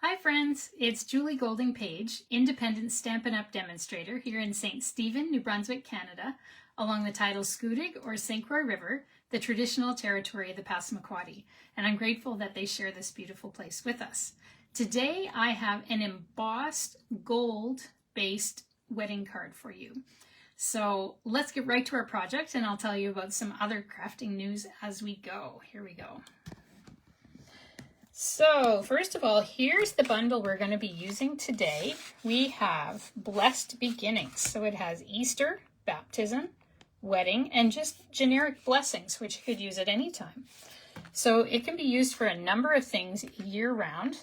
Hi friends, it's Julie Golding Page, independent Stampin' Up! Demonstrator here in St. Stephen, New Brunswick, Canada, along the tidal Scudig or St. Croix River, the traditional territory of the Passamaquoddy, and I'm grateful that they share this beautiful place with us. Today I have an embossed gold-based wedding card for you. So let's get right to our project and I'll tell you about some other crafting news as we go. Here we go. So first of all, here's the bundle we're going to be using today. We have Blessed Beginnings. So it has Easter, baptism, wedding, and just generic blessings, which you could use at any time. So it can be used for a number of things year round.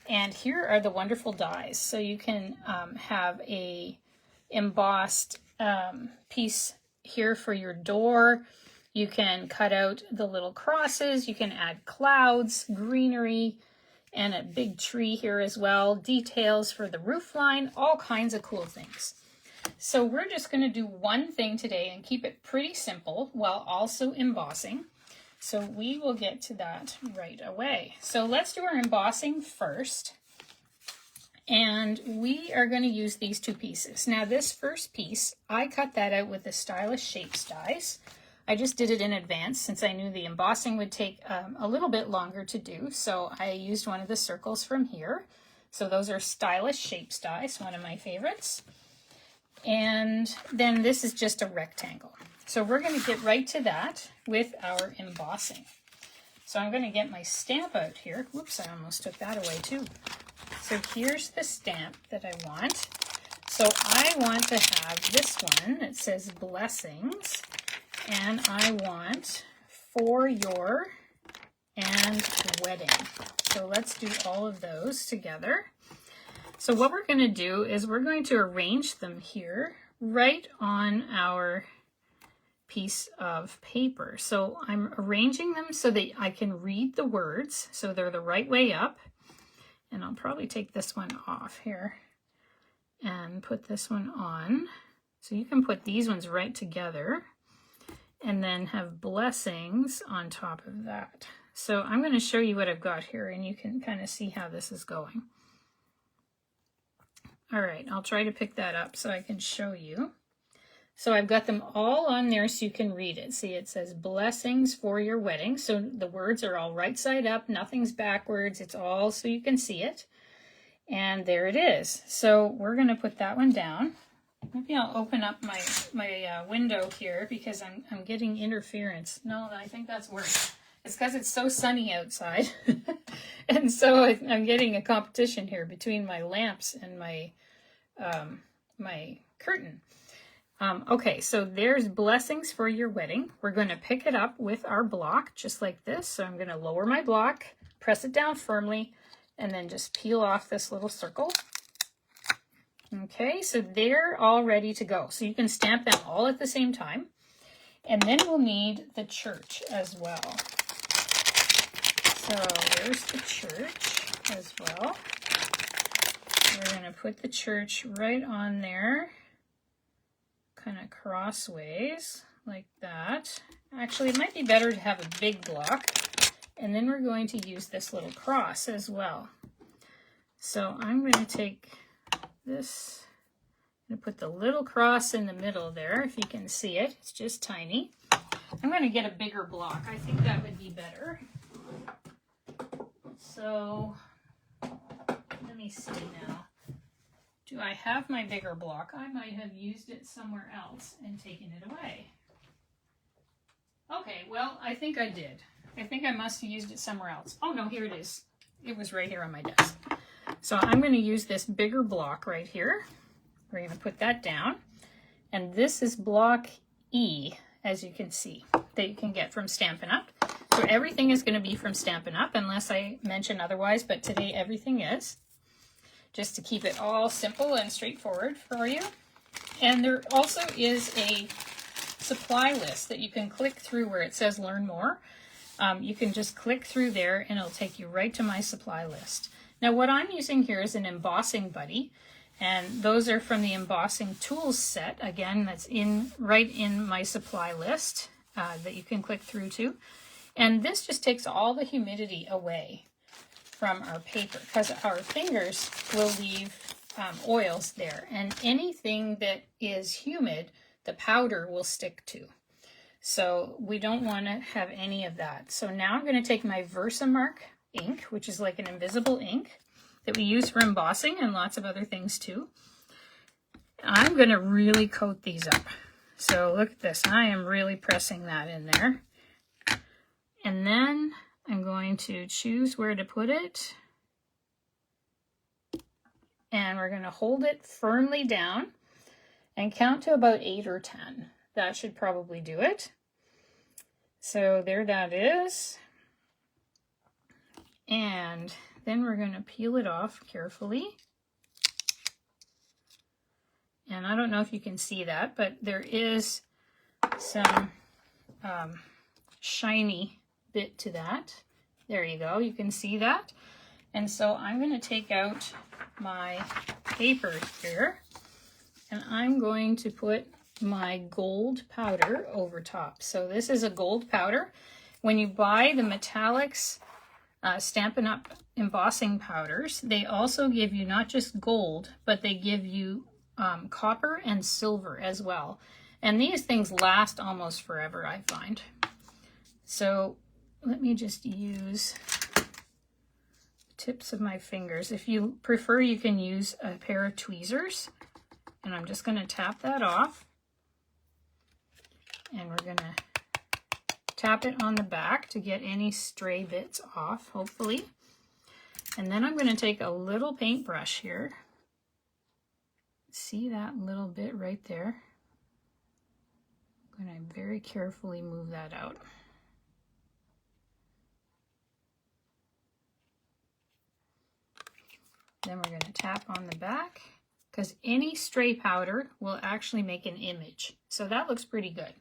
And here are the wonderful dies. So you can have a embossed piece here for your door. You can cut out the little crosses, you can add clouds, greenery, and a big tree here as well, details for the roof line, all kinds of cool things. So we're just going to do one thing today and keep it pretty simple while also embossing. So we will get to that right away. So let's do our embossing first. And we are going to use these two pieces. Now this first piece, I cut that out with the Stylish Shapes dies. I just did it in advance since I knew the embossing would take a little bit longer to do. So I used one of the circles from here. So those are Stylish Shapes dies, one of my favorites. And then this is just a rectangle. So we're going to get right to that with our embossing. So I'm going to get my stamp out here. Whoops, I almost took that away too. So here's the stamp that I want. So I want to have this one that says Blessings. And I want For Your and Wedding. So let's do all of those together. So what we're going to do is we're going to arrange them here right on our piece of paper. So I'm arranging them so that I can read the words so they're the right way up. And I'll probably take this one off here and put this one on. So you can put these ones right together and then have blessings on top of that. So I'm going to show you what I've got here and you can kind of see how this is going. All right, I'll try to pick that up so I can show you. So I've got them all on there so you can read it. See, it says Blessings for Your Wedding. So the words are all right side up, nothing's backwards. It's all so you can see it. And there it is. So we're going to put that one down. Maybe I'll open up my window here because I'm getting interference. No, I think that's worse. It's because it's so sunny outside. And so I'm getting a competition here between my lamps and my curtain. Okay, so there's Blessings for Your Wedding. We're going to pick it up with our block just like this. So I'm going to lower my block, press it down firmly, and then just peel off this little circle. Okay, so they're all ready to go. So you can stamp them all at the same time. And then we'll need the church as well. So there's the church as well. We're going to put the church right on there, kind of crossways like that. Actually, it might be better to have a big block. And then we're going to use this little cross as well. So I'm going to take this, I'm going to put the little cross in the middle there, if you can see it. It's just tiny. I'm going to get a bigger block. I think that would be better. So let me see now. Do I have my bigger block? I might have used it somewhere else and taken it away. Okay, well, I think I did. I think I must have used it somewhere else. Oh no, here it is. It was right here on my desk. So I'm going to use this bigger block right here. We're going to put that down. And this is block E, as you can see, that you can get from Stampin' Up. So everything is going to be from Stampin' Up, unless I mention otherwise, but today everything is. Just to keep it all simple and straightforward for you. And there also is a supply list that you can click through where it says Learn More. You can just click through there and it'll take you right to my supply list. Now what I'm using here is an embossing buddy, and those are from the embossing tools set. Again, that's right in my supply list that you can click through to. And this just takes all the humidity away from our paper because our fingers will leave oils there, and anything that is humid, the powder will stick to. So we don't want to have any of that. So now I'm going to take my Versamark ink, which is like an invisible ink that we use for embossing and lots of other things too. I'm going to really coat these up. So look at this. I am really pressing that in there. And then I'm going to choose where to put it. And we're going to hold it firmly down and count to about 8 or 10. That should probably do it. So there that is. And then we're going to peel it off carefully. And I don't know if you can see that, but there is some shiny bit to that. There you go. You can see that. And so I'm going to take out my paper here, and I'm going to put my gold powder over top. So this is a gold powder. When you buy the Metallics Stampin' Up! Embossing powders, they also give you not just gold, but they give you copper and silver as well. And these things last almost forever, I find. So let me just use the tips of my fingers. If you prefer, you can use a pair of tweezers. And I'm just going to tap that off. And we're going to tap it on the back to get any stray bits off, hopefully. And then I'm going to take a little paintbrush here. See that little bit right there? I'm going to very carefully move that out. Then we're going to tap on the back, because any stray powder will actually make an image. So that looks pretty good.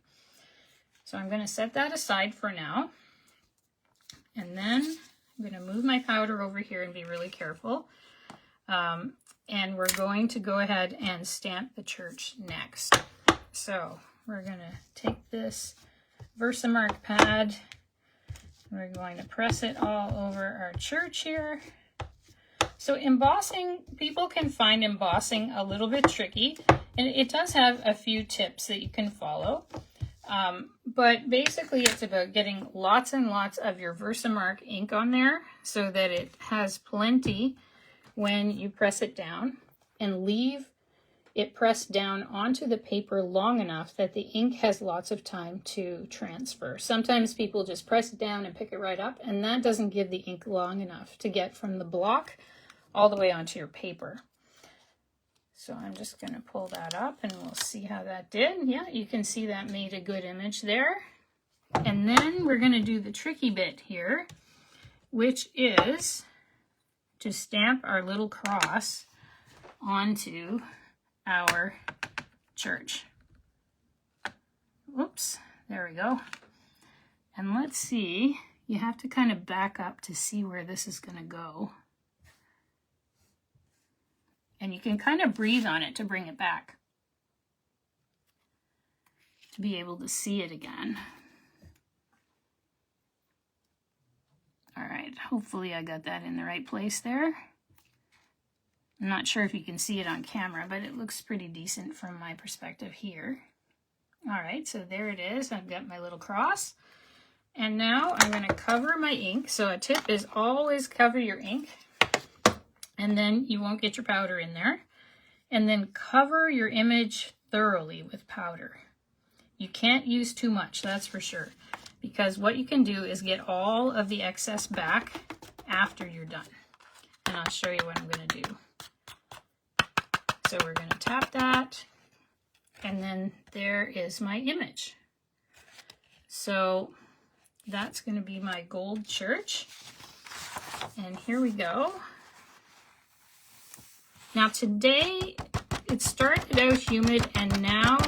So I'm going to set that aside for now. And then I'm going to move my powder over here and be really careful. And we're going to go ahead and stamp the church next. So we're going to take this Versamark pad. We're going to press it all over our church here. So embossing, people can find embossing a little bit tricky, and it does have a few tips that you can follow. But basically it's about getting lots and lots of your Versamark ink on there so that it has plenty when you press it down, and leave it pressed down onto the paper long enough that the ink has lots of time to transfer. Sometimes people just press it down and pick it right up, and that doesn't give the ink long enough to get from the block all the way onto your paper. So I'm just going to pull that up and we'll see how that did. Yeah, you can see that made a good image there. And then we're going to do the tricky bit here, which is to stamp our little cross onto our church. Oops, there we go. And let's see, you have to kind of back up to see where this is going to go. And you can kind of breathe on it to bring it back, to be able to see it again. All right, hopefully I got that in the right place there. I'm not sure if you can see it on camera, but it looks pretty decent from my perspective here. All right, so there it is. I've got my little cross. And now I'm going to cover my ink. So a tip is always cover your ink, and then you won't get your powder in there. And then cover your image thoroughly with powder. You can't use too much, that's for sure, because what you can do is get all of the excess back after you're done. And I'll show you what I'm going to do. So we're going to tap that, and then there is my image. So that's going to be my gold church. And here we go. Now today, it started out humid and now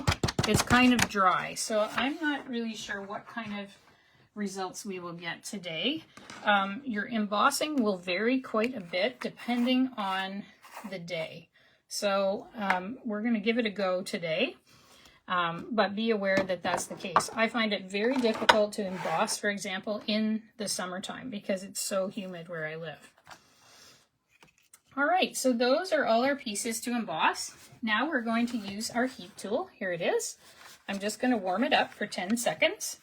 it's kind of dry. So I'm not really sure what kind of results we will get today. Your embossing will vary quite a bit depending on the day. So we're going to give it a go today, but be aware that that's the case. I find it very difficult to emboss, for example, in the summertime because it's so humid where I live. All right, so those are all our pieces to emboss. Now we're going to use our heat tool. Here it is. I'm just going to warm it up for 10 seconds.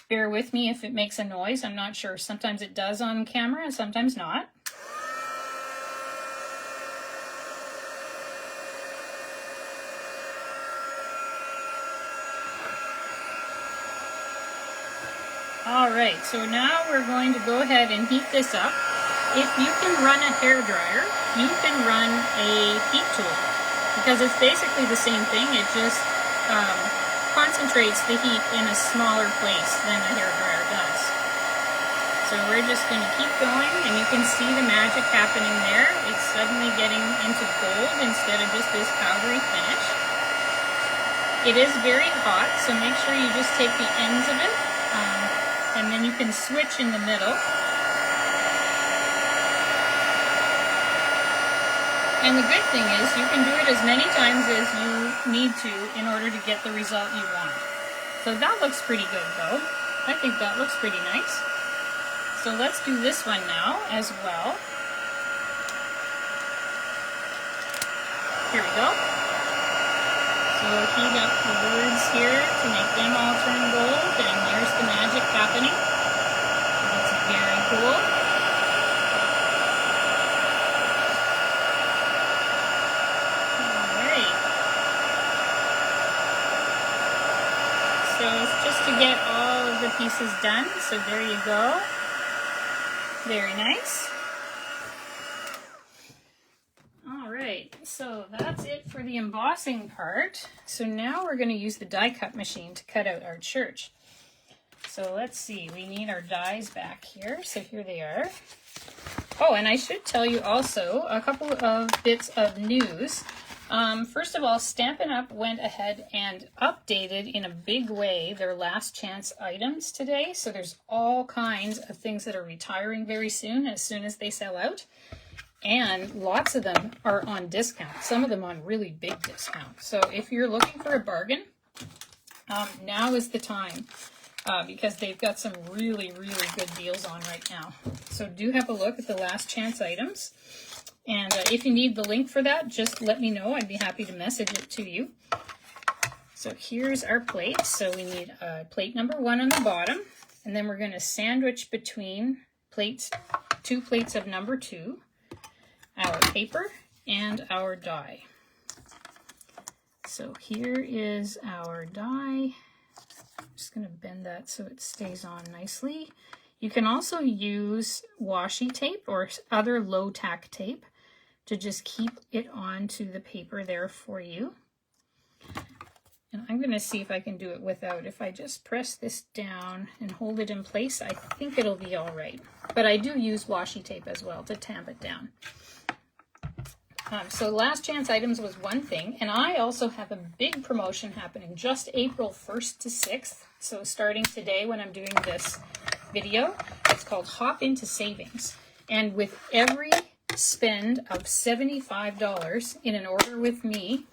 Bear with me if it makes a noise. I'm not sure. Sometimes it does on camera and sometimes not. All right, so now we're going to go ahead and heat this up. If you can run a hairdryer, you can run a heat tool because it's basically the same thing. It just concentrates the heat in a smaller place than a hairdryer does. So we're just going to keep going, and you can see the magic happening there. It's suddenly getting into gold instead of just this powdery finish. It is very hot, so make sure you just take the ends of it, and then you can switch in the middle. And the good thing is you can do it as many times as you need to in order to get the result you want. So that looks pretty good though. I think that looks pretty nice. So let's do this one now as well. Here we go. So heat up the words here to make them all turn gold, and there's the magic happening. That's very cool. So just to get all of the pieces done. So there you go. Very nice. All right, so that's it for the embossing part. So now we're going to use the die cut machine to cut out our church. So let's see, we need our dies back here. So here they are. Oh, and I should tell you also a couple of bits of news. First of all, Stampin' Up! Went ahead and updated in a big way their last chance items today. So there's all kinds of things that are retiring very soon as they sell out. And lots of them are on discount, some of them on really big discount. So if you're looking for a bargain, now is the time because they've got some really, really good deals on right now. So do have a look at the last chance items. And if you need the link for that, just let me know. I'd be happy to message it to you. So here's our plate. So we need plate number 1 on the bottom. And then we're going to sandwich between plates, 2 plates of number 2, our paper, and our die. So here is our die. I'm just going to bend that so it stays on nicely. You can also use washi tape or other low tack tape to just keep it onto the paper there for you. And I'm going to see if I can do it without. If I just press this down and hold it in place, I think it'll be all right. But I do use washi tape as well to tamp it down. So last chance items was one thing, and I also have a big promotion happening just April 1st to 6th. So starting today when I'm doing this video, it's called Hop Into Savings. And with every spend of $75 in an order with me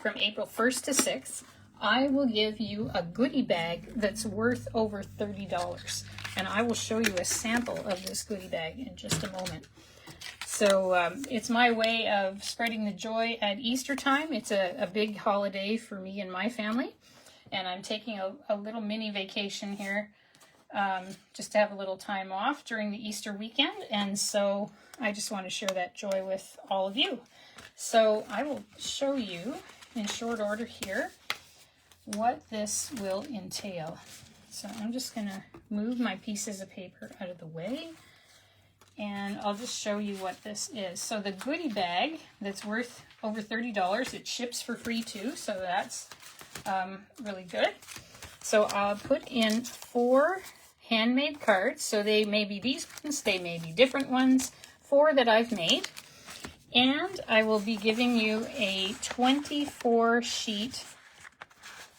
from April 1st to 6th, I will give you a goodie bag that's worth over $30. And I will show you a sample of this goodie bag in just a moment. So it's my way of spreading the joy at Easter time. It's a big holiday for me and my family. And I'm taking a little mini vacation here just to have a little time off during the Easter weekend. And so I just want to share that joy with all of you. So I will show you in short order here what this will entail. So I'm just going to move my pieces of paper out of the way. And I'll just show you what this is. So the goodie bag that's worth over $30, it ships for free too, so that's really good. So I'll put in 4 handmade cards. So they may be these ones, they may be different ones, 4 that I've made. And I will be giving you a 24-sheet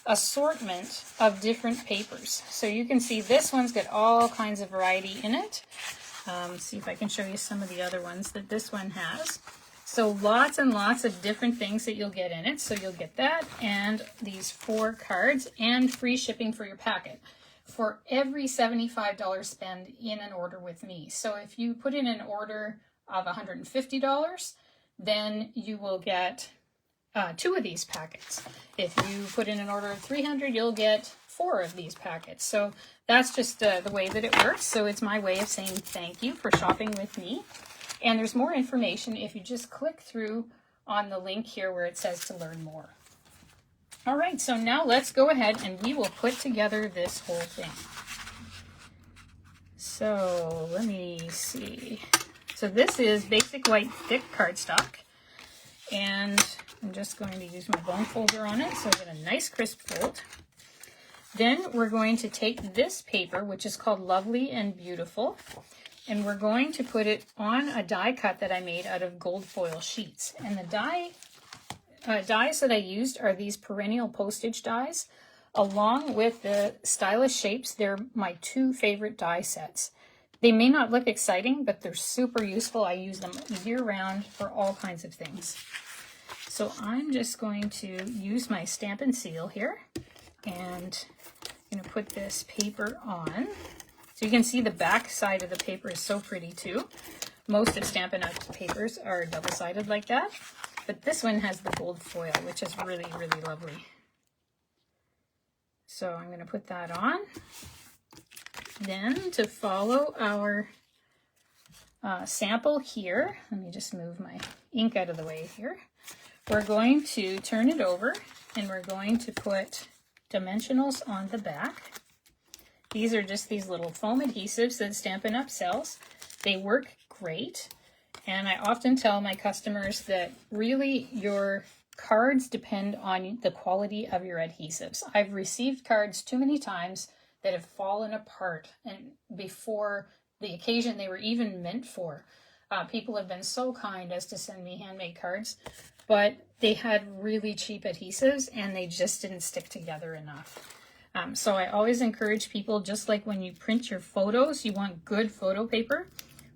assortment of different papers. So you can see this one's got all kinds of variety in it. See if I can show you some of the other ones that this one has. So lots and lots of different things that you'll get in it. So you'll get that and these 4 cards and free shipping for your packet for every $75 spend in an order with me. So if you put in an order of $150, then you will get 2 of these packets. If you put in an order of 300, you'll get 4 of these packets. So that's just the way that it works. So it's my way of saying thank you for shopping with me. And there's more information if you just click through on the link here where it says to learn more. All right, so now let's go ahead and we will put together this whole thing. So let me see. So this is basic white thick cardstock, and I'm just going to use my bone folder on it so I get a nice crisp fold. Then we're going to take this paper, which is called Lovely and Beautiful, and we're going to put it on a die cut that I made out of gold foil sheets. And the dies that I used are these perennial postage dies, along with the stylish shapes. They're my 2 favorite die sets. They may not look exciting, but they're super useful. I use them year-round for all kinds of things. So I'm just going to use my Stampin' seal here, and I'm going to put this paper on. So you can see the back side of the paper is so pretty too. Most of Stampin' Up! Papers are double-sided like that, but this one has the gold foil, which is really, really lovely. So I'm going to put that on. Then to follow our sample here, let me just move my ink out of the way here. We're going to turn it over and we're going to put dimensionals on the back. These are just these little foam adhesives that Stampin' Up! Sells. They work great. And I often tell my customers that really your cards depend on the quality of your adhesives. I've received cards too many times that have fallen apart and before the occasion they were even meant for. People have been so kind as to send me handmade cards, but they had really cheap adhesives and they just didn't stick together enough. So I always encourage people, just like when you print your photos, you want good photo paper.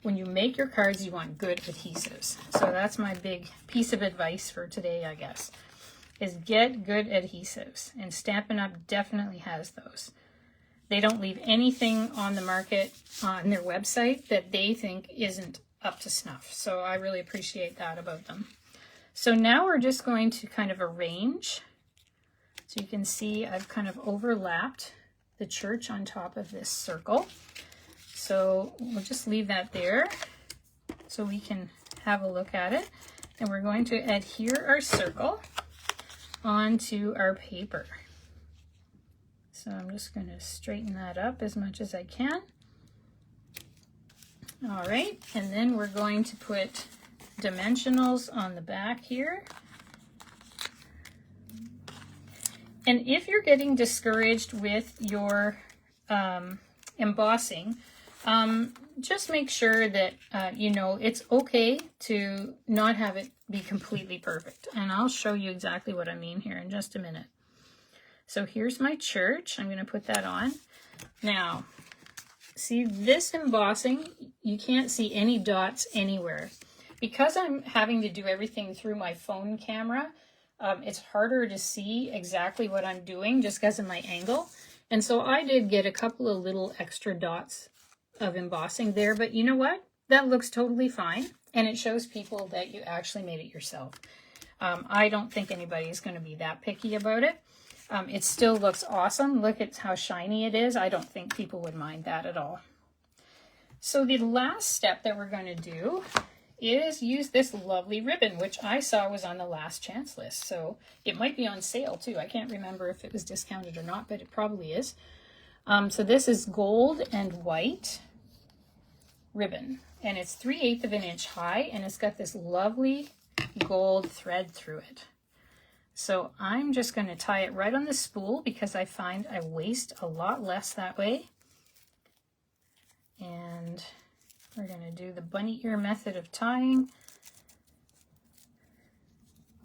When you make your cards, you want good adhesives. So that's my big piece of advice for today, I guess, is get good adhesives. And Stampin' Up! Definitely has those. They don't leave anything on the market on their website that they think isn't up to snuff. So I really appreciate that about them. So now we're just going to kind of arrange. So you can see I've kind of overlapped the church on top of this circle. So we'll just leave that there so we can have a look at it. And we're going to adhere our circle onto our paper. So I'm just going to straighten that up as much as I can. All right, and then we're going to put dimensionals on the back here. And if you're getting discouraged with your embossing, just make sure that you know it's okay to not have it be completely perfect. And I'll show you exactly what I mean here in just a minute. So here's my church. I'm going to put that on. Now, see this embossing, you can't see any dots anywhere. Because I'm having to do everything through my phone camera, it's harder to see exactly what I'm doing just because of my angle. And so I did get a couple of little extra dots of embossing there, but you know what? That looks totally fine. And it shows people that you actually made it yourself. I don't think anybody's going to be that picky about it. It still looks awesome. Look at how shiny it is. I don't think people would mind that at all. So the last step that we're going to do is use this lovely ribbon, which I saw was on the last chance list. So it might be on sale too. I can't remember if it was discounted or not, but it probably is. So this is gold and white ribbon, and it's 3/8 of an inch high, and it's got this lovely gold thread through it. So I'm just going to tie it right on the spool because I find I waste a lot less that way. And we're going to do the bunny ear method of tying.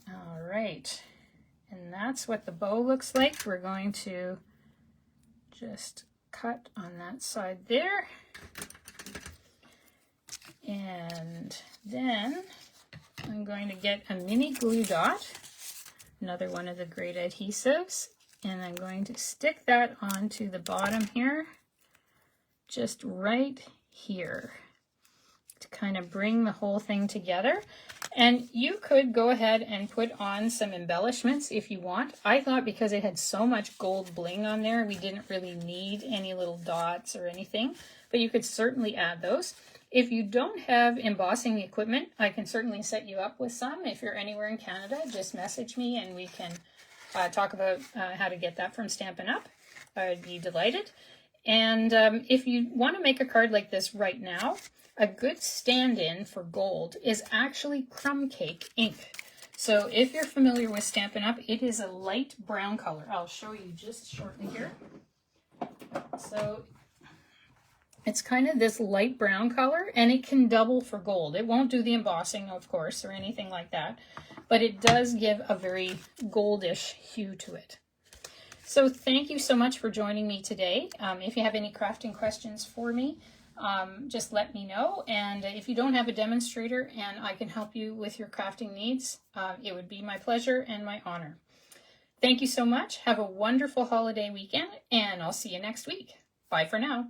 All right, and that's what the bow looks like. We're going to just cut on that side there. And then I'm going to get a mini glue dot, another one of the great adhesives, and I'm going to stick that onto the bottom here, just right here. to kind of bring the whole thing together. And you could go ahead and put on some embellishments if you want. I thought because it had so much gold bling on there, we didn't really need any little dots or anything, but you could certainly add those. If you don't have embossing equipment, I can certainly set you up with some. If you're anywhere in Canada, just message me and we can talk about how to get that from Stampin' Up. I'd be delighted. And if you want to make a card like this right now, a good stand-in for gold is actually crumb cake ink. So if you're familiar with Stampin' Up, it is a light brown color. I'll show you just shortly here. So it's kind of this light brown color, and it can double for gold. It won't do the embossing, of course, or anything like that, but it does give a very goldish hue to it. So thank you so much for joining me today. If you have any crafting questions for me, just let me know. And if you don't have a demonstrator and I can help you with your crafting needs, it would be my pleasure and my honor. Thank you so much. Have a wonderful holiday weekend, and I'll see you next week. Bye for now.